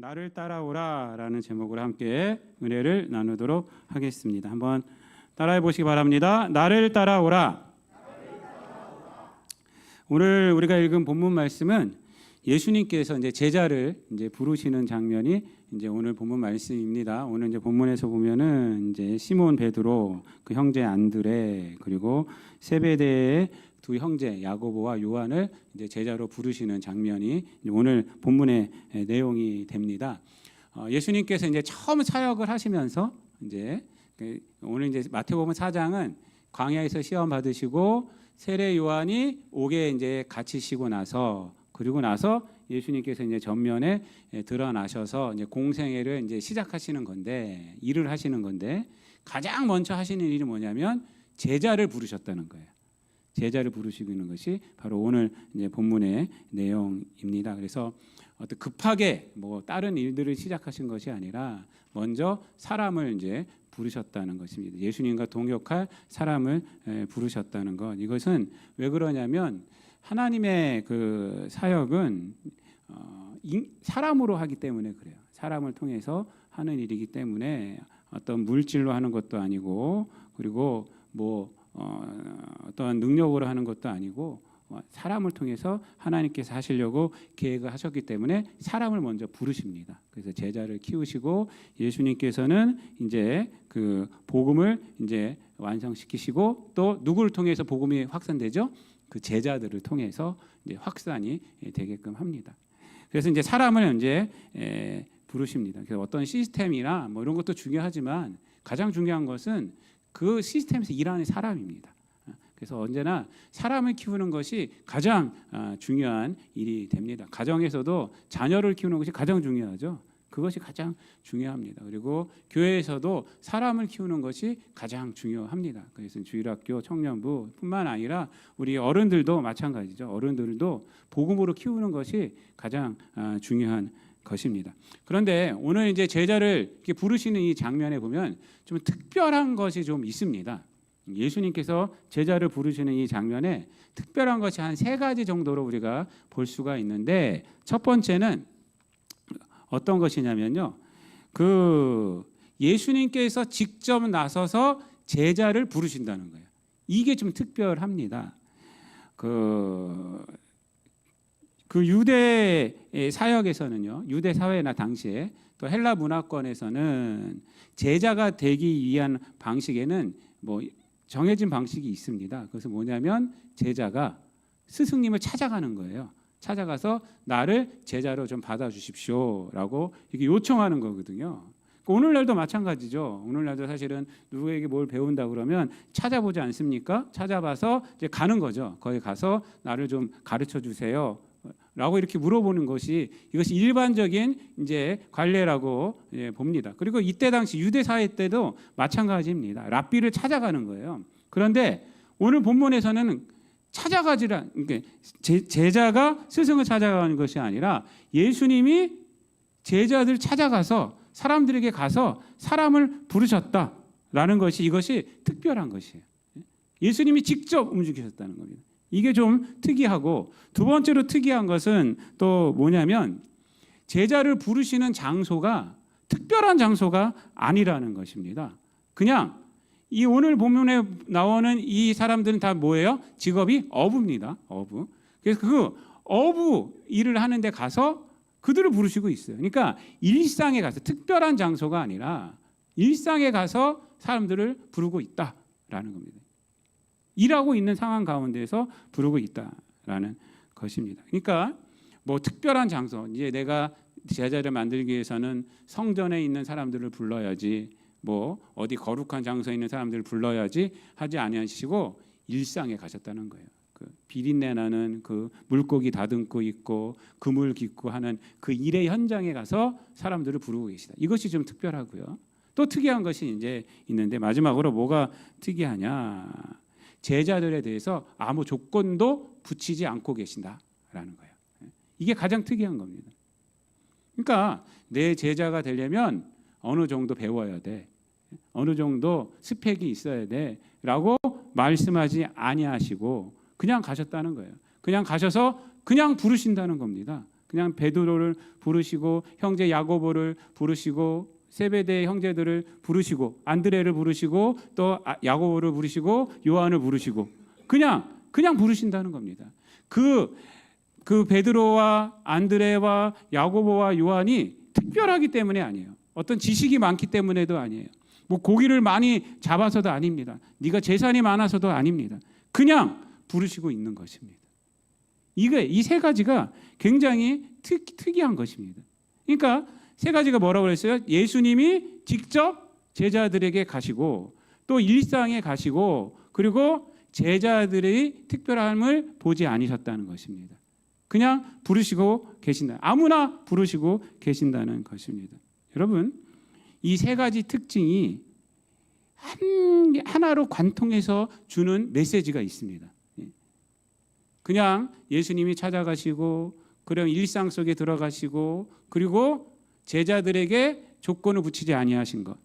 나를 따라오라 라는 제목으로 함께 은혜를 나누도록 하겠습니다. 한번 따라해 보시기 바랍니다. 나를 따라오라. 오늘 우리가 읽은 본문 말씀은 예수님께서 이제 제자를 이제 부르시는 장면이 이제 오늘 본문 말씀입니다. 오늘 이제 본문에서 보면은 이제 시몬 베드로, 그 형제 안드레, 그리고 세베대의 두 형제 야고보와 요한을 이제 제자로 부르시는 장면이 오늘 본문의 내용이 됩니다. 예수님께서 이제 처음 사역을 하시면서 이제 오늘 이제 마태복음 4장은 광야에서 시험 받으시고 세례 요한이 옥에 이제 갇히시고 나서 그리고 나서 예수님께서 이제 전면에 드러나셔서 이제 공생애를 이제 시작하시는 건데 일을 하시는 건데 가장 먼저 하시는 일이 뭐냐면 제자를 부르셨다는 거예요. 제자를 부르시고 있는 것이 바로 오늘 이제 본문의 내용입니다. 그래서 어떤 급하게 뭐 다른 일들을 시작하신 것이 아니라 먼저 사람을 이제 부르셨다는 것입니다. 예수님과 동역할 사람을 부르셨다는 것. 이것은 왜 그러냐면 하나님의 그 사역은 사람으로 하기 때문에 그래요. 사람을 통해서 하는 일이기 때문에 어떤 물질로 하는 것도 아니고 그리고 뭐 어떤 능력으로 하는 것도 아니고 사람을 통해서 하나님께서 하시려고 계획을 하셨기 때문에 사람을 먼저 부르십니다. 그래서 제자를 키우시고 예수님께서는 이제 그 복음을 이제 완성시키시고 또 누구를 통해서 복음이 확산되죠? 그 제자들을 통해서 이제 확산이 되게끔 합니다. 그래서 이제 사람을 이제 부르십니다. 그래서 어떤 시스템이나 뭐 이런 것도 중요하지만 가장 중요한 것은 그 시스템에서 일하는 사람입니다. 그래서 언제나 사람을 키우는 것이 가장 중요한 일이 됩니다. 가정에서도 자녀를 키우는 것이 가장 중요하죠. 그것이 가장 중요합니다. 그리고 교회에서도 사람을 키우는 것이 가장 중요합니다. 그래서 주일학교 청년부뿐만 아니라 우리 어른들도 마찬가지죠. 어른들도 복음으로 키우는 것이 가장 중요한 것입니다. 그런데 오늘 이제 제자를 이렇게 부르시는 이 장면에 보면 좀 특별한 것이 좀 있습니다. 예수님께서 제자를 부르시는 이 장면에 특별한 것이 한 3가지 정도로 우리가 볼 수가 있는데 첫 번째는 어떤 것이냐면요. 그 예수님께서 직접 나서서 제자를 부르신다는 거예요. 이게 좀 특별합니다. 그 유대 사역에서는요, 유대 사회나 당시에 또 헬라 문화권에서는 제자가 되기 위한 방식에는 뭐 정해진 방식이 있습니다. 그것은 뭐냐면 제자가 스승님을 찾아가는 거예요. 찾아가서 나를 제자로 좀 받아주십시오라고 이렇게 요청하는 거거든요. 오늘날도 마찬가지죠. 오늘날도 사실은 누구에게 뭘 배운다 그러면 찾아보지 않습니까? 찾아봐서 이제 가는 거죠. 거기 가서 나를 좀 가르쳐 주세요. 라고 이렇게 물어보는 것이 이것이 일반적인 이제 관례라고 봅니다. 그리고 이때 당시 유대 사회 때도 마찬가지입니다. 랍비를 찾아가는 거예요. 그런데 오늘 본문에서는 찾아가지라, 그러니까 제자가 스승을 찾아가는 것이 아니라 예수님이 제자들 찾아가서 사람들에게 가서 사람을 부르셨다라는 것이 이것이 특별한 것이에요. 예수님이 직접 움직이셨다는 겁니다. 이게 좀 특이하고 두 번째로 특이한 것은 또 뭐냐면 제자를 부르시는 장소가 특별한 장소가 아니라는 것입니다. 그냥 이 오늘 본문에 나오는 이 사람들은 다 뭐예요? 직업이 어부입니다. 어부. 그래서 그 어부 일을 하는데 가서 그들을 부르시고 있어요. 그러니까 일상에 가서 특별한 장소가 아니라 일상에 가서 사람들을 부르고 있다라는 겁니다. 일하고 있는 상황 가운데서 부르고 있다라는 것입니다. 그러니까 뭐 특별한 장소, 이제 내가 제자를 만들기 위해서는 성전에 있는 사람들을 불러야지, 뭐 어디 거룩한 장소에 있는 사람들을 불러야지 하지 아니하시고 일상에 가셨다는 거예요. 그 비린내 나는 그 물고기 다듬고 있고 그물 깃고 하는 그 일의 현장에 가서 사람들을 부르고 계시다. 이것이 좀 특별하고요. 또 특이한 것이 이제 있는데 마지막으로 뭐가 특이하냐? 제자들에 대해서 아무 조건도 붙이지 않고 계신다라는 거예요. 이게 가장 특이한 겁니다. 그러니까 내 제자가 되려면 어느 정도 배워야 돼. 어느 정도 스펙이 있어야 돼라고 말씀하지 아니하시고 그냥 가셨다는 거예요. 그냥 가셔서 그냥 부르신다는 겁니다. 그냥 베드로를 부르시고 형제 야고보를 부르시고 세베대의 형제들을 부르시고 안드레를 부르시고 또 야고보를 부르시고 요한을 부르시고 그냥 부르신다는 겁니다. 그 베드로와 안드레와 야고보와 요한이 특별하기 때문에 아니에요. 어떤 지식이 많기 때문에도 아니에요. 뭐 고기를 많이 잡아서도 아닙니다. 네가 재산이 많아서도 아닙니다. 그냥 부르시고 있는 것입니다. 이 세 가지가 굉장히 특이한 것입니다. 그러니까 세 가지가 뭐라고 그랬어요? 예수님이 직접 제자들에게 가시고 또 일상에 가시고 그리고 제자들의 특별함을 보지 않으셨다는 것입니다. 그냥 부르시고 계신다. 아무나 부르시고 계신다는 것입니다. 여러분, 이 세 가지 특징이 하나로 관통해서 주는 메시지가 있습니다. 그냥 예수님이 찾아가시고 그럼 일상 속에 들어가시고 그리고 제자들에게 조건을 붙이지 아니하신 것.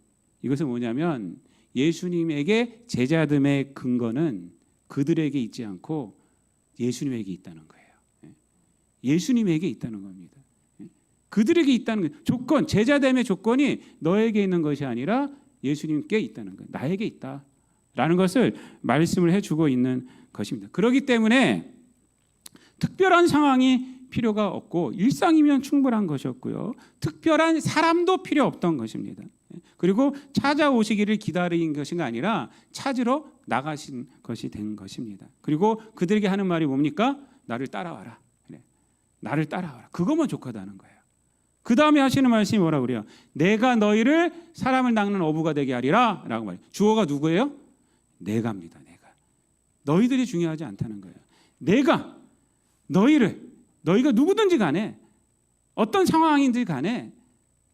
이것은 뭐냐면 예수님에게 제자됨의 근거는 그들에게 있지 않고 예수님에게 있다는 거예요. 예수님에게 있다는 겁니다. 그들에게 있다는 조건, 제자됨의 조건이 너에게 있는 것이 아니라 예수님께 있다는 거예요. 나에게 있다라는 것을 말씀을 해주고 있는 것입니다. 그렇기 때문에 특별한 상황이 필요가 없고 일상이면 충분한 것이었고요. 특별한 사람도 필요 없던 것입니다. 그리고 찾아오시기를 기다린 것이 아니라 찾으러 나가신 것이 된 것입니다. 그리고 그들에게 하는 말이 뭡니까? 나를 따라와라. 나를 따라와라. 그것만 족하다는 거예요. 그 다음에 하시는 말씀이 뭐라고 그래요? 내가 너희를 사람을 낚는 어부가 되게 하리라 라고 말해요. 주어가 누구예요? 내가입니다. 내가. 너희들이 중요하지 않다는 거예요. 내가 너희가 누구든지 간에 어떤 상황인지 간에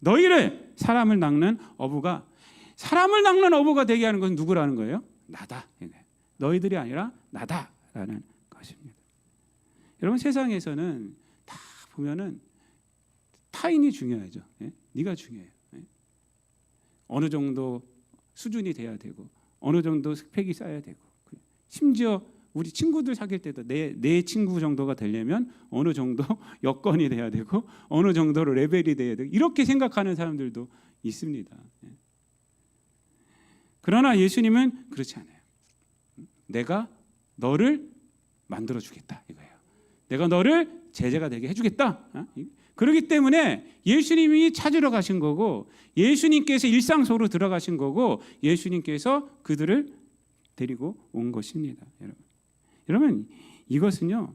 너희를 사람을 낚는 어부가 되게 하는 것은 누구라는 거예요? 나다. 너희들이 아니라 나다라는 것입니다. 여러분, 세상에서는 다 보면은 타인이 중요하죠. 네가 중요해요. 어느 정도 수준이 돼야 되고 어느 정도 스펙이 쌓여야 되고 심지어 우리 친구들 사귈 때도 내 친구 정도가 되려면 어느 정도 여건이 돼야 되고 어느 정도로 레벨이 돼야 되고 이렇게 생각하는 사람들도 있습니다. 그러나 예수님은 그렇지 않아요. 내가 너를 만들어 주겠다 이거예요. 내가 너를 제자가 되게 해주겠다. 그렇기 때문에 예수님이 찾으러 가신 거고 예수님께서 일상 속으로 들어가신 거고 예수님께서 그들을 데리고 온 것입니다. 여러분 이것은요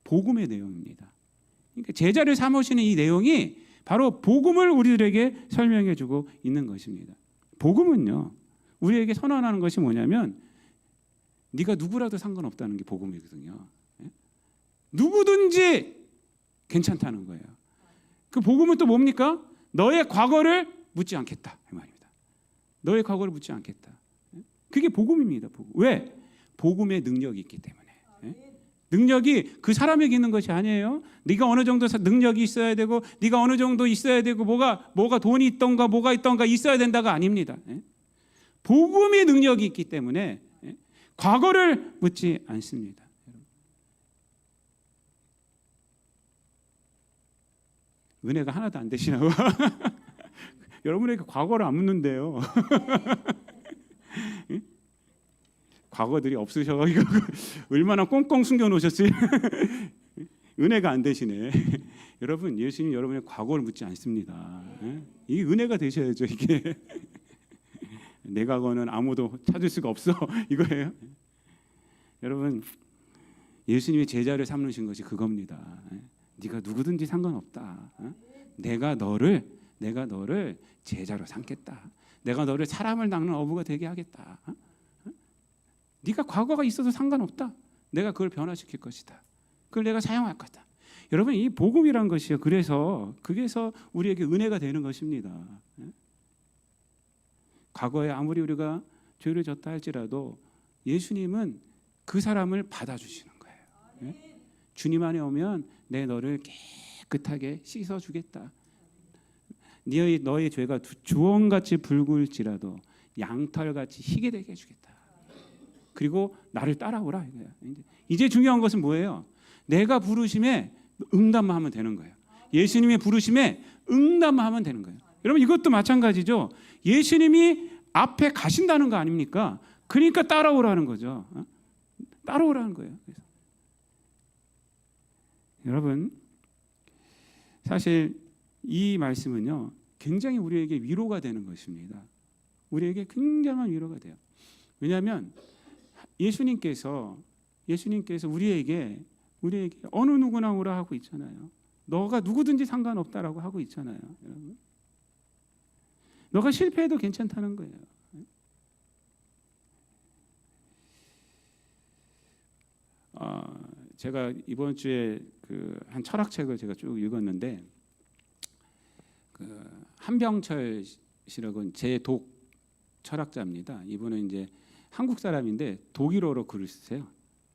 복음의 내용입니다. 그러니까 제자를 삼으시는 이 내용이 바로 복음을 우리들에게 설명해주고 있는 것입니다. 복음은요 우리에게 선언하는 것이 뭐냐면 네가 누구라도 상관없다는 게 복음이거든요. 누구든지 괜찮다는 거예요. 그 복음은 또 뭡니까? 너의 과거를 묻지 않겠다 이 말입니다. 너의 과거를 묻지 않겠다. 그게 복음입니다. 복음. 왜? 복음의 능력이 있기 때문에. 능력이 그 사람에게 있는 것이 아니에요. 네가 어느 정도 능력이 있어야 되고 네가 어느 정도 있어야 되고 뭐가 돈이 있던가 뭐가 있던가 있어야 된다가 아닙니다. 복음의 능력이 있기 때문에 과거를 묻지 않습니다. 은혜가 하나도 안 되시나요? 여러분에게 과거를 안 묻는데요. 과거들이 없으셔가지고 얼마나 꽁꽁 숨겨놓으셨어요. 은혜가 안 되시네. 여러분, 예수님 여러분의 과거를 묻지 않습니다. 이게 은혜가 되셔야죠. 이게 내 과거는 아무도 찾을 수가 없어 이거예요. 여러분, 예수님이 제자를 삼으신 것이 그겁니다. 네가 누구든지 상관없다. 내가 너를 제자로 삼겠다. 내가 너를 사람을 낚는 어부가 되게 하겠다. 네가 과거가 있어도 상관없다. 내가 그걸 변화시킬 것이다. 그걸 내가 사용할 거다. 여러분, 이 복음이란 것이요. 그래서 우리에게 은혜가 되는 것입니다. 과거에 아무리 우리가 죄를 졌다 할지라도 예수님은 그 사람을 받아주시는 거예요. 주님 안에 오면 내 너를 깨끗하게 씻어주겠다. 너의 죄가 주홍같이 붉을지라도 양털같이 희게 되게 해주겠다. 그리고 나를 따라오라 이거야. 이제 중요한 것은 뭐예요? 내가 부르심에 응답만 하면 되는 거예요. 예수님의 부르심에 응답하면 되는 거예요. 여러분 이것도 마찬가지죠. 예수님이 앞에 가신다는 거 아닙니까? 그러니까 따라오라는 거죠. 따라오라는 거예요. 그래서. 여러분 사실 이 말씀은요 굉장히 우리에게 위로가 되는 것입니다. 우리에게 굉장한 위로가 돼요. 왜냐하면 예수님께서 우리에게 어느 누구나 오라 하고 있잖아요. 너가 누구든지 상관없다라고 하고 있잖아요. 여러분. 너가 실패해도 괜찮다는 거예요. 제가 이번 주에 한 철학책을 제가 쭉 읽었는데 한병철 씨라고 제독 철학자입니다. 이분은 이제 한국 사람인데 독일어로 글을 쓰세요.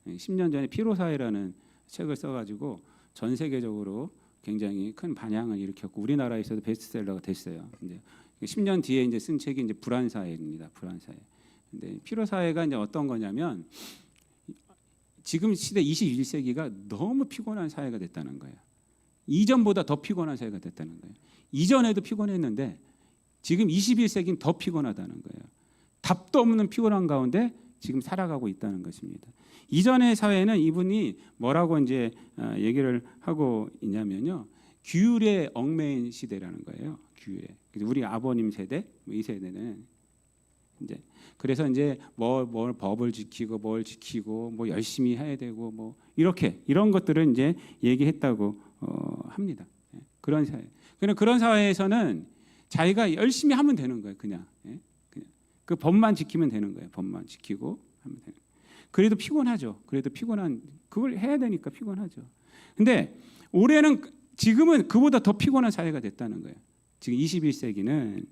10년 전에 피로사회라는 책을 써가지고 전 세계적으로 굉장히 큰 반향을 일으켰고 우리나라에서도 베스트셀러가 됐어요. 이제 10년 뒤에 이제 쓴 책이 이제 불안사회입니다. 불안사회. 근데 피로사회가 이제 어떤 거냐면 지금 시대 21세기가 너무 피곤한 사회가 됐다는 거예요. 이전보다 더 피곤한 사회가 됐다는 거예요. 이전에도 피곤했는데 지금 21세기는 더 피곤하다는 거예요. 답도 없는 피곤한 가운데 지금 살아가고 있다는 것입니다. 이전의 사회는 이분이 뭐라고 이제 얘기를 하고 있냐면요. 규율에 얽매인 시대라는 거예요. 규율에. 우리 아버님 세대, 이 세대는 이제 그래서 이제 뭘 법을 지키고 뭘 지키고 뭐 열심히 해야 되고 뭐 이런 것들을 이제 얘기했다고 합니다. 그런 사회. 그런 사회에서는 자기가 열심히 하면 되는 거예요. 그냥 그 법만 지키면 되는 거예요. 법만 지키고 하면 되는. 그래도 피곤하죠. 그래도 피곤한 그걸 해야 되니까 피곤하죠. 근데 지금은 그보다 더 피곤한 사회가 됐다는 거예요. 지금 21세기는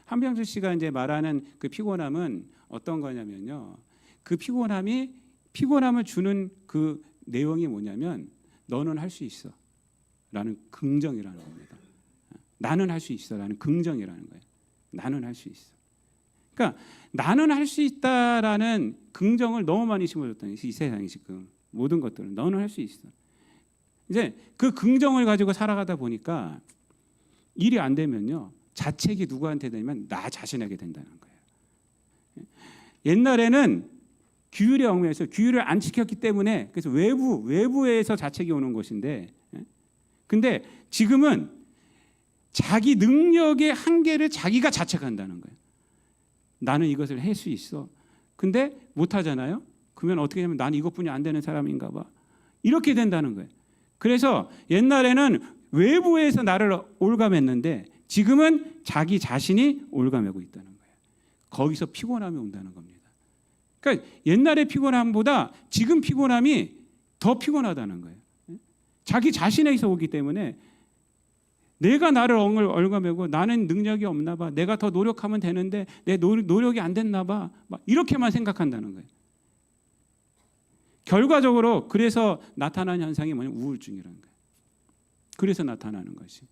한병철 씨가 이제 말하는 그 피곤함은 어떤 거냐면요. 그 피곤함을 주는 그 내용이 뭐냐면 너는 할 수 있어라는 긍정이라는 겁니다. 나는 할 수 있어라는 긍정이라는 거예요. 나는 할 수 있어. 그러니까 나는 할 수 있다라는 긍정을 너무 많이 심어줬다는 이 세상이 지금 모든 것들은 너는 할 수 있어. 이제 그 긍정을 가지고 살아가다 보니까 일이 안 되면요 자책이 누구한테 되면 나 자신에게 된다는 거예요. 옛날에는 규율에 얽매여서 규율을 안 지켰기 때문에 그래서 외부에서 자책이 오는 것인데, 근데 지금은 자기 능력의 한계를 자기가 자책한다는 거예요. 나는 이것을 할 수 있어. 근데 못 하잖아요. 그러면 어떻게 되면 나는 이것뿐이 안 되는 사람인가 봐. 이렇게 된다는 거예요. 그래서 옛날에는 외부에서 나를 올가맸는데 지금은 자기 자신이 올가매고 있다는 거예요. 거기서 피곤함이 온다는 겁니다. 그러니까 옛날의 피곤함보다 지금 피곤함이 더 피곤하다는 거예요. 자기 자신에서 오기 때문에 내가 나를 얽어매고 나는 능력이 없나 봐. 내가 더 노력하면 되는데 내 노력이 안 됐나 봐. 막 이렇게만 생각한다는 거예요. 결과적으로 그래서 나타나는 현상이 뭐냐면 우울증이라는 거예요. 그래서 나타나는 것이.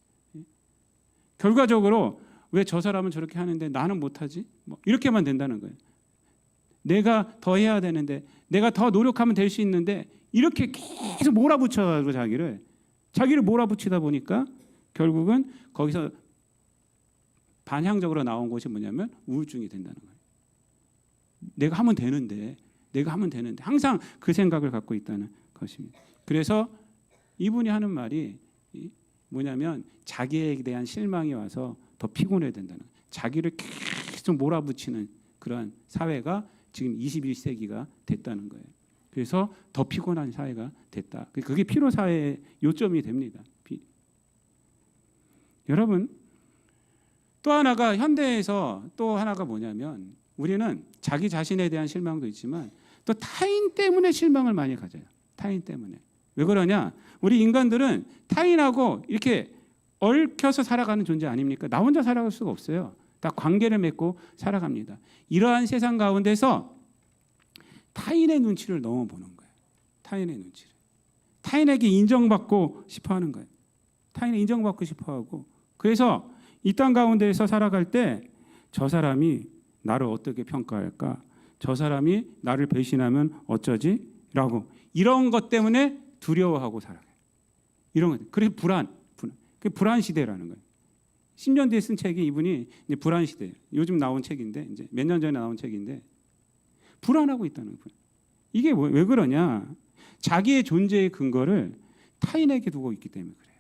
결과적으로 왜 저 사람은 저렇게 하는데 나는 못하지? 뭐 이렇게만 된다는 거예요. 내가 더 해야 되는데 내가 더 노력하면 될 수 있는데 이렇게 계속 몰아붙여가지고 자기를 몰아붙이다 보니까 결국은 거기서 반향적으로 나온 것이 뭐냐면 우울증이 된다는 거예요. 내가 하면 되는데 항상 그 생각을 갖고 있다는 것입니다. 그래서 이분이 하는 말이 뭐냐면 자기에 대한 실망이 와서 더 피곤해야 된다는 거예요. 자기를 계속 몰아붙이는 그런 사회가 지금 21세기가 됐다는 거예요. 그래서 더 피곤한 사회가 됐다. 그게 피로 사회의 요점이 됩니다. 여러분 또 하나가 현대에서 또 하나가 뭐냐면 우리는 자기 자신에 대한 실망도 있지만 또 타인 때문에 실망을 많이 가져요. 타인 때문에. 왜 그러냐? 우리 인간들은 타인하고 이렇게 얽혀서 살아가는 존재 아닙니까? 나 혼자 살아갈 수가 없어요. 다 관계를 맺고 살아갑니다. 이러한 세상 가운데서 타인의 눈치를 너무 보는 거예요. 타인의 눈치를. 타인에게 인정받고 싶어 하는 거예요. 타인에 인정받고 싶어 하고 그래서 이 땅 가운데에서 살아갈 때 저 사람이 나를 어떻게 평가할까? 저 사람이 나를 배신하면 어쩌지? 라고 이런 것 때문에 두려워하고 살아가요. 이런 것. 그래서 불안. 그 불안 시대라는 거예요. 10년 뒤에 쓴 책이 이분이 이제 불안 시대. 요즘 나온 책인데 이제 몇 년 전에 나온 책인데 불안하고 있다는 거예요. 이게 왜 그러냐? 자기의 존재의 근거를 타인에게 두고 있기 때문에 그래요.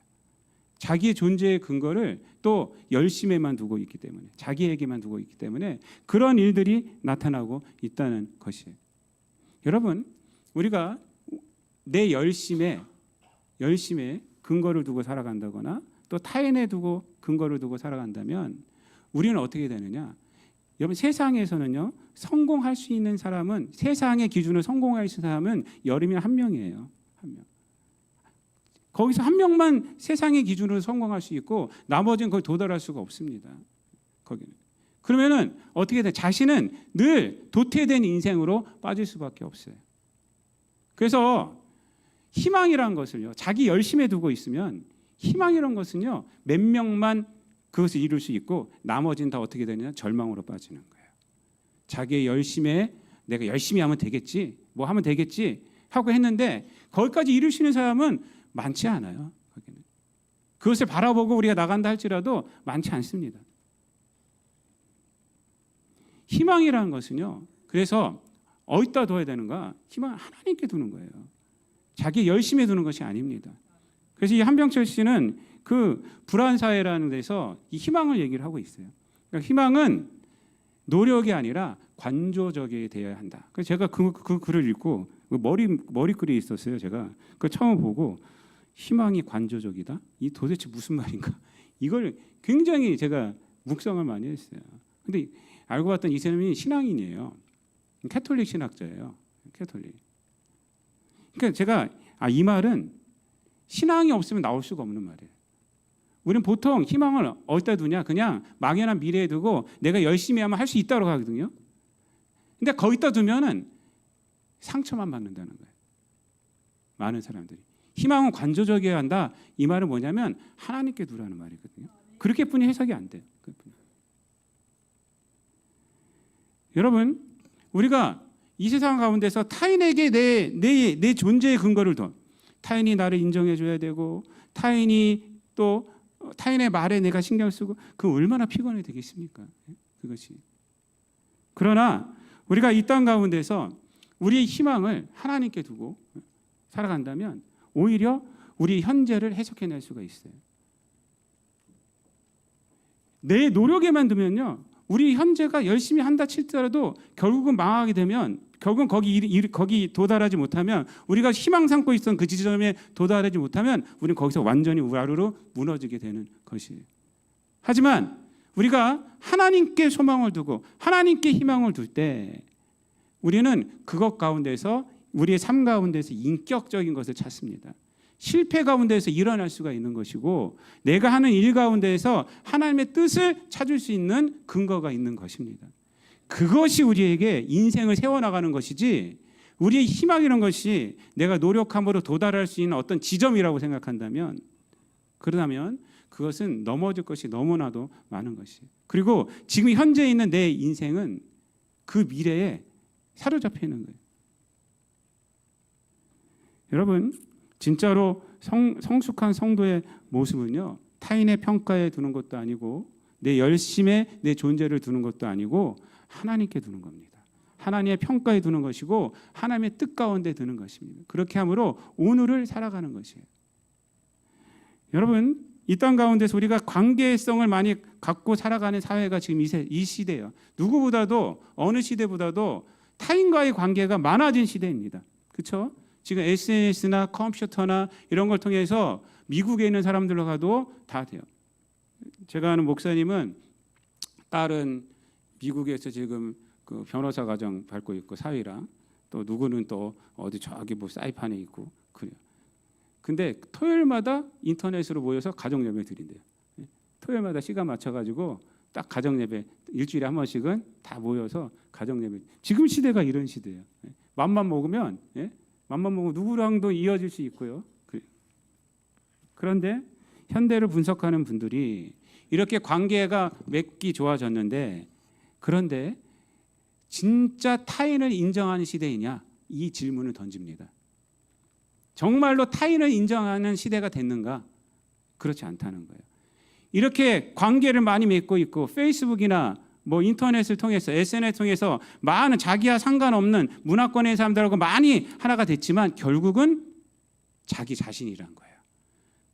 자기의 존재의 근거를 또 열심에만 두고 있기 때문에, 자기에게만 두고 있기 때문에 그런 일들이 나타나고 있다는 것이에요. 여러분, 우리가 내 열심에 근거를 두고 살아간다거나 또 타인에 두고 근거를 두고 살아간다면 우리는 어떻게 되느냐? 여러분, 세상에서는요, 성공할 수 있는 사람은, 세상의 기준으로 성공할 수 있는 사람은 여름이 한 명이에요. 한 명. 거기서 한 명만 세상의 기준으로 성공할 수 있고 나머지는 거기 도달할 수가 없습니다. 거기는. 그러면은 어떻게 돼? 자신은 늘 도태된 인생으로 빠질 수밖에 없어요. 그래서 희망이라는 것을요, 자기 열심에 두고 있으면 희망이라는 것은요, 몇 명만 그것을 이룰 수 있고 나머지는 다 어떻게 되느냐? 절망으로 빠지는 거예요. 자기의 열심에 내가 열심히 하면 되겠지, 뭐 하면 되겠지 하고 했는데 거기까지 이룰 수 있는 사람은 많지 않아요. 거기는. 그것을 바라보고 우리가 나간다 할지라도 많지 않습니다. 희망이라는 것은요, 그래서 어디다 둬야 되는가? 희망을 하나님께 두는 거예요. 자기 열심에 두는 것이 아닙니다. 그래서 이 한병철 씨는 그 불안 사회라는 데서 이 희망을 얘기를 하고 있어요. 그러니까 희망은 노력이 아니라 관조적이 되어야 한다. 그래서 제가 그 글을 읽고 머리글이 있었어요. 제가 그 처음 보고 희망이 관조적이다. 이 도대체 무슨 말인가? 이걸 굉장히 제가 묵상을 많이 했어요. 근데 알고 봤더니 이 사람이 신앙인이에요. 캐톨릭 신학자예요. 캐톨릭. 그러니까 제가 이 말은 신앙이 없으면 나올 수가 없는 말이에요. 우리는 보통 희망을 어디다 두냐? 그냥 막연한 미래에 두고 내가 열심히 하면 할 수 있다고 하거든요. 근데 거기다 두면은 상처만 받는다는 거예요. 많은 사람들이. 희망은 관조적이어야 한다. 이 말은 뭐냐면 하나님께 두라는 말이거든요. 그렇게뿐이 해석이 안 돼요. 여러분, 우리가 이 세상 가운데서 타인에게 내 존재의 근거를 둬. 타인이 나를 인정해 줘야 되고 타인이 또 타인의 말에 내가 신경 쓰고 그 얼마나 피곤해 되겠습니까? 그것이. 그러나 우리가 이 땅 가운데서 우리의 희망을 하나님께 두고 살아간다면 오히려 우리 현재를 해석해낼 수가 있어요. 내 노력에만 두면요, 우리 현재가 열심히 한다 칠지라도 결국은 망하게 되면, 결국은 거기 도달하지 못하면, 우리가 희망 삼고 있던 그 지점에 도달하지 못하면 우리는 거기서 완전히 우라르르 무너지게 되는 것이에요. 하지만 우리가 하나님께 소망을 두고 하나님께 희망을 둘 때 우리는 그것 가운데서, 우리의 삶 가운데서 인격적인 것을 찾습니다. 실패 가운데서 일어날 수가 있는 것이고 내가 하는 일 가운데서 하나님의 뜻을 찾을 수 있는 근거가 있는 것입니다. 그것이 우리에게 인생을 세워나가는 것이지, 우리의 희망이라는 것이 내가 노력함으로 도달할 수 있는 어떤 지점이라고 생각한다면, 그러다면 그것은 넘어질 것이 너무나도 많은 것이에요. 그리고 지금 현재 있는 내 인생은 그 미래에 사로잡혀 있는 거예요. 여러분, 진짜로 성숙한 성도의 모습은요, 타인의 평가에 두는 것도 아니고 내 열심에 내 존재를 두는 것도 아니고 하나님께 두는 겁니다. 하나님의 평가에 두는 것이고 하나님의 뜻 가운데 두는 것입니다. 그렇게 함으로 오늘을 살아가는 것이에요. 여러분, 이 땅 가운데서 우리가 관계성을 많이 갖고 살아가는 사회가 지금 이 시대예요. 누구보다도, 어느 시대보다도 타인과의 관계가 많아진 시대입니다. 그렇죠? 지금 SNS나 컴퓨터나 이런 걸 통해서 미국에 있는 사람들로 가도 다 돼요. 제가 아는 목사님은 딸은 미국에서 지금 그 변호사 과정 밟고 있고 사위랑, 또 누구는 또 어디 저기 뭐 사이판에 있고 그래요. 근데 토요일마다 인터넷으로 모여서 가정 예배 드린대요. 토요일마다 시간 맞춰가지고 딱 가정 예배 일주일에 한 번씩은 다 모여서 가정 예배. 지금 시대가 이런 시대예요. 맘만 먹으면 누구랑도 이어질 수 있고요. 그런데 현대를 분석하는 분들이 이렇게 관계가 맺기 좋아졌는데, 그런데 진짜 타인을 인정하는 시대이냐? 이 질문을 던집니다. 정말로 타인을 인정하는 시대가 됐는가? 그렇지 않다는 거예요. 이렇게 관계를 많이 맺고 있고 페이스북이나 뭐 인터넷을 통해서 SNS 통해서 많은 자기와 상관없는 문화권의 사람들하고 많이 하나가 됐지만 결국은 자기 자신이란 거예요.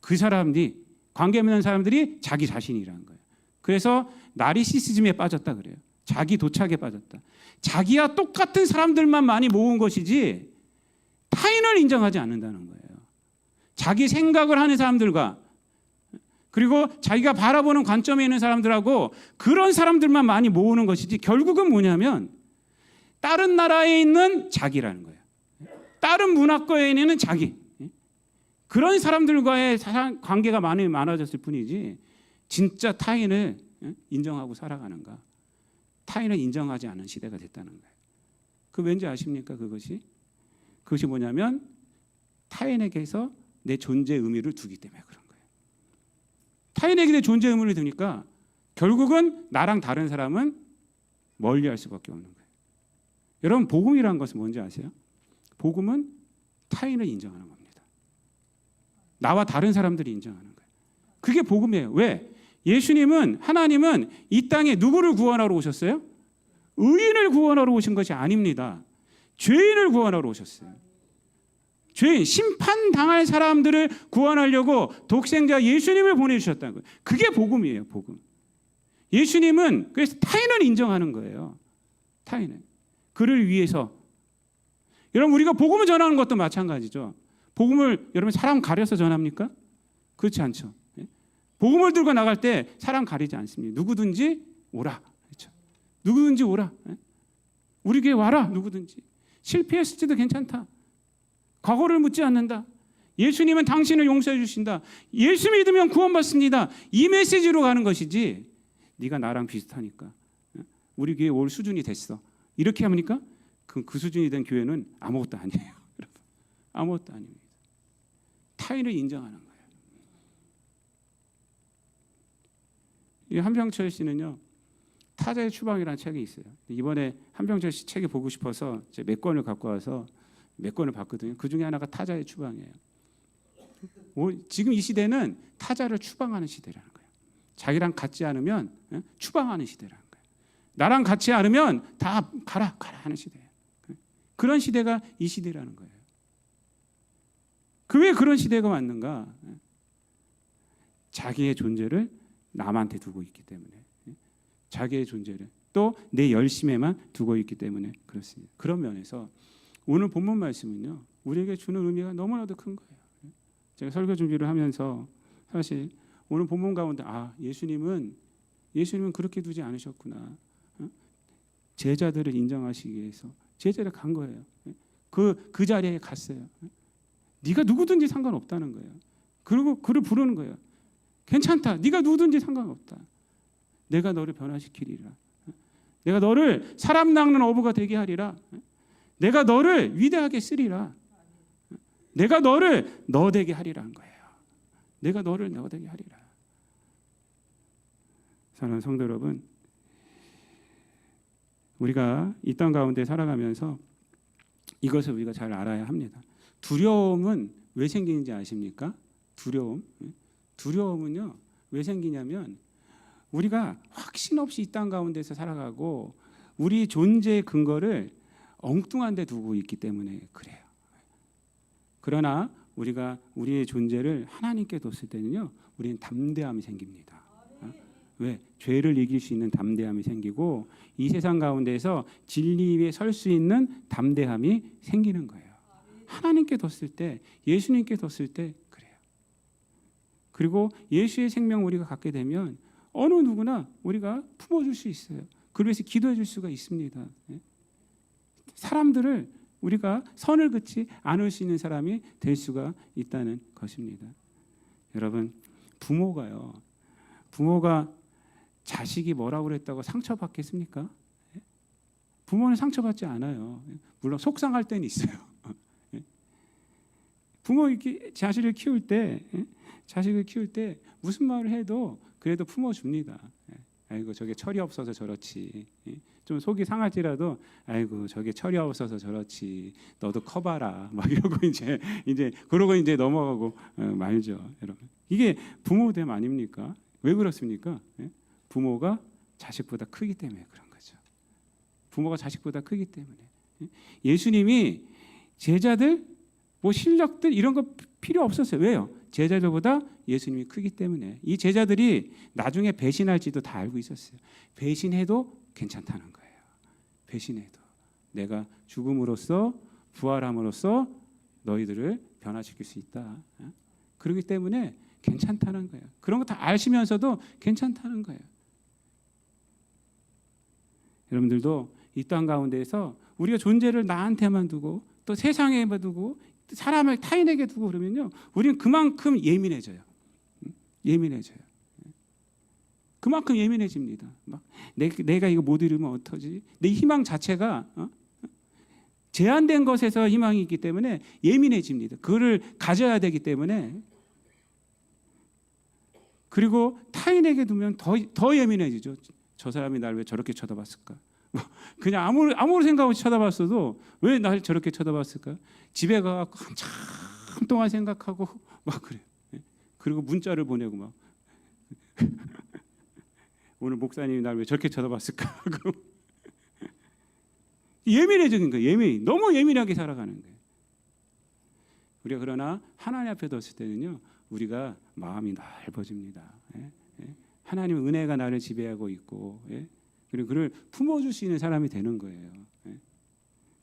그 사람들이 관계 맺는 사람들이 자기 자신이란 거예요. 그래서 나리시시즘에 빠졌다 그래요. 자기 도착에 빠졌다. 자기와 똑같은 사람들만 많이 모은 것이지 타인을 인정하지 않는다는 거예요. 자기 생각을 하는 사람들과 그리고 자기가 바라보는 관점에 있는 사람들하고 그런 사람들만 많이 모으는 것이지 결국은 뭐냐면 다른 나라에 있는 자기라는 거예요. 다른 문화권에 있는 자기. 그런 사람들과의 관계가 많아졌을 뿐이지 진짜 타인을 인정하고 살아가는가? 타인을 인정하지 않은 시대가 됐다는 거예요. 그 왠지 아십니까? 그것이 뭐냐면 타인에게서 내 존재 의미를 두기 때문에 그런 거예요. 타인에게 내 존재 의미를 두니까 결국은 나랑 다른 사람은 멀리할 수밖에 없는 거예요. 여러분 복음이라는 것은 뭔지 아세요? 복음은 타인을 인정하는 겁니다. 나와 다른 사람들이 인정하는 거예요. 그게 복음이에요. 왜? 예수님은 하나님은 이 땅에 누구를 구원하러 오셨어요? 의인을 구원하러 오신 것이 아닙니다. 죄인을 구원하러 오셨어요. 죄인, 심판당할 사람들을 구원하려고 독생자 예수님을 보내주셨다는 거예요. 그게 복음이에요. 복음. 예수님은 그래서 타인을 인정하는 거예요. 타인을. 그를 위해서. 여러분 우리가 복음을 전하는 것도 마찬가지죠. 복음을 여러분 사람 가려서 전합니까? 그렇지 않죠. 복음을 들고 나갈 때 사람 가리지 않습니다. 누구든지 오라. 그렇죠? 누구든지 오라. 우리 교회 와라. 누구든지. 실패했을지도 괜찮다. 과거를 묻지 않는다. 예수님은 당신을 용서해 주신다. 예수 믿으면 구원받습니다. 이 메시지로 가는 것이지 네가 나랑 비슷하니까 우리 교회 올 수준이 됐어. 이렇게 합니까? 그 수준이 된 교회는 아무것도 아니에요. 아무것도 아닙니다. 타인을 인정하는 거예요. 이 한병철 씨는요. 타자의 추방이라는 책이 있어요. 이번에 한병철 씨 책이 보고 싶어서 몇 권을 갖고 와서 몇 권을 봤거든요. 그 중에 하나가 타자의 추방이에요. 지금 이 시대는 타자를 추방하는 시대라는 거예요. 자기랑 같지 않으면 추방하는 시대라는 거예요. 나랑 같지 않으면 다 가라 하는 시대예요. 그런 시대가 이 시대라는 거예요. 왜 그런 시대가 왔는가? 자기의 존재를 남한테 두고 있기 때문에, 자기의 존재를 또 내 열심에만 두고 있기 때문에 그렇습니다. 그런 면에서 오늘 본문 말씀은요 우리에게 주는 의미가 너무나도 큰 거예요. 제가 설교 준비를 하면서 사실 오늘 본문 가운데 예수님은 그렇게 두지 않으셨구나. 제자들을 인정하시기 위해서 제자를 간 거예요. 그 자리에 갔어요. 네가 누구든지 상관없다는 거예요. 그리고 그를 부르는 거예요. 괜찮다. 네가 누구든지 상관없다. 내가 너를 변화시키리라. 내가 너를 사람 낚는 어부가 되게 하리라. 내가 너를 위대하게 쓰리라. 내가 너를 너되게 하리라 한 거예요. 내가 너를 너되게 하리라. 사랑하는 성도 여러분, 우리가 이 땅 가운데 살아가면서 이것을 우리가 잘 알아야 합니다. 두려움은 왜 생기는지 아십니까? 두려움은요 왜 생기냐면 우리가 확신 없이 이 땅 가운데서 살아가고 우리 존재의 근거를 엉뚱한 데 두고 있기 때문에 그래요. 그러나 우리가 우리의 존재를 하나님께 뒀을 때는요 우리는 담대함이 생깁니다. 왜? 죄를 이길 수 있는 담대함이 생기고 이 세상 가운데서 진리 위에 설 수 있는 담대함이 생기는 거예요. 하나님께 뒀을 때, 예수님께 뒀을 때 그래요. 그리고 예수의 생명 우리가 갖게 되면 어느 누구나 우리가 품어줄 수 있어요. 그래서 기도해 줄 수가 있습니다. 사람들을 우리가 선을 긋지 않을 수 있는 사람이 될 수가 있다는 것입니다. 여러분, 부모가 자식이 뭐라고 그랬다고 상처받겠습니까? 부모는 상처받지 않아요. 물론 속상할 때는 있어요. 부모 이렇게 자식을 키울 때 무슨 말을 해도 그래도 품어줍니다. 아이고 저게 철이 없어서 저렇지. 좀 속이 상할지라도 아이고 저게 철이 없어서 저렇지. 너도 커봐라. 막 이러고 이제 그러고 이제 넘어가고 말죠, 여러분. 이게 부모 됨 아닙니까? 왜 그렇습니까? 부모가 자식보다 크기 때문에 그런 거죠. 부모가 자식보다 크기 때문에. 예수님이 제자들 뭐 실력들 이런 거 필요 없었어요. 왜요? 제자들보다 예수님이 크기 때문에. 이 제자들이 나중에 배신할지도 다 알고 있었어요. 배신해도 괜찮다는 거예요. 배신해도 내가 죽음으로써 부활함으로써 너희들을 변화시킬 수 있다. 그렇기 때문에 괜찮다는 거예요. 그런 거 다 아시면서도 괜찮다는 거예요. 여러분들도 이 땅 가운데에서 우리가 존재를 나한테만 두고 또 세상에만 두고 사람을 타인에게 두고 그러면요, 우리는 그만큼 예민해져요. 예민해져요. 그만큼 예민해집니다. 막 내가 이거 못 이루면 어떡하지? 내 희망 자체가 제한된 것에서 희망이 있기 때문에 예민해집니다. 그거를 가져야 되기 때문에. 그리고 타인에게 두면 더 예민해지죠. 저 사람이 날 왜 저렇게 쳐다봤을까? 그냥 아무 생각 없이 쳐다봤어도 왜 날 저렇게 쳐다봤을까? 집에 가서 한참 동안 생각하고 막 그래요. 그리고 문자를 보내고 막 오늘 목사님이 날 왜 저렇게 쳐다봤을까? 예민해지는 거예요. 너무 예민하게 살아가는 거예요. 우리가 그러나 하나님 앞에 뒀을 때는요, 우리가 마음이 넓어집니다. 하나님의 은혜가 나를 지배하고 있고, 그리고 그를 품어줄 수 있는 사람이 되는 거예요.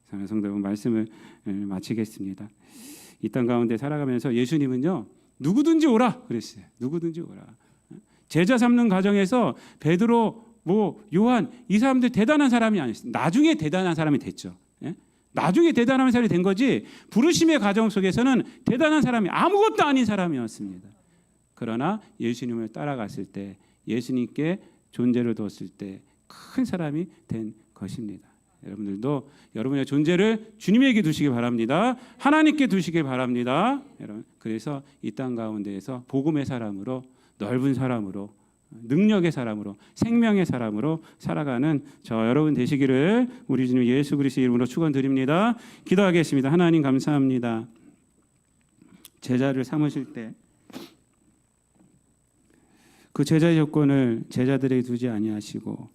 사랑하는 성도 여러분, 말씀을 마치겠습니다. 이 땅 가운데 살아가면서 예수님은요, 누구든지 오라 그랬어요. 누구든지 오라. 제자 삼는 과정에서 베드로, 요한, 이 사람들 대단한 사람이 아니었어요. 나중에 대단한 사람이 됐죠. 나중에 대단한 사람이 된 거지, 부르심의 과정 속에서는 대단한 사람이 아무것도 아닌 사람이었습니다. 그러나 예수님을 따라갔을 때, 예수님께 존재를 두었을 때 큰 사람이 된 것입니다. 여러분들도 여러분의 존재를 주님에게 두시기 바랍니다. 하나님께 두시기 바랍니다. 여러분, 그래서 이 땅 가운데에서 복음의 사람으로, 넓은 사람으로, 능력의 사람으로, 생명의 사람으로 살아가는 저 여러분 되시기를 우리 주님 예수 그리스도의 이름으로 축원드립니다. 기도하겠습니다. 하나님 감사합니다. 제자를 삼으실 때 그 제자의 조건을 제자들에게 두지 아니하시고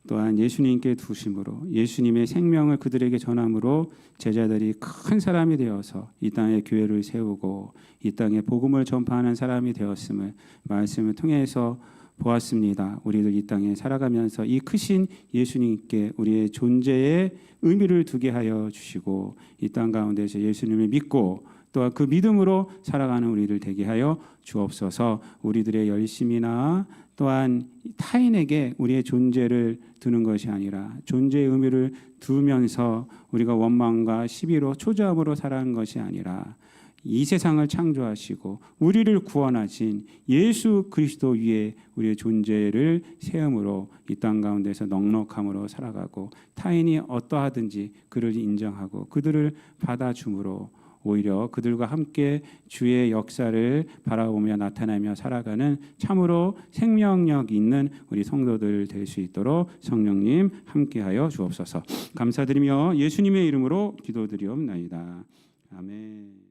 또한 예수님께 두심으로 예수님의 생명을 그들에게 전함으로 제자들이 큰 사람이 되어서 이 땅에 교회를 세우고 이 땅에 복음을 전파하는 사람이 되었음을 말씀을 통해서 보았습니다. 우리들 이 땅에 살아가면서 이 크신 예수님께 우리의 존재에 의미를 두게 하여 주시고 이 땅 가운데서 예수님을 믿고 또한 그 믿음으로 살아가는 우리들 되게 하여 주옵소서. 우리들의 열심이나 또한 타인에게 우리의 존재를 두는 것이 아니라 존재의 의미를 두면서 우리가 원망과 시비로 초조함으로 살아가는 것이 아니라 이 세상을 창조하시고 우리를 구원하신 예수 그리스도 위에 우리의 존재를 세움으로 이 땅 가운데서 넉넉함으로 살아가고 타인이 어떠하든지 그를 인정하고 그들을 받아줌으로 오히려 그들과 함께 주의 역사를 바라보며 나타내며 살아가는 참으로 생명력 있는 우리 성도들 될 수 있도록 성령님 함께하여 주옵소서. 감사드리며 예수님의 이름으로 기도드리옵나이다. 아멘.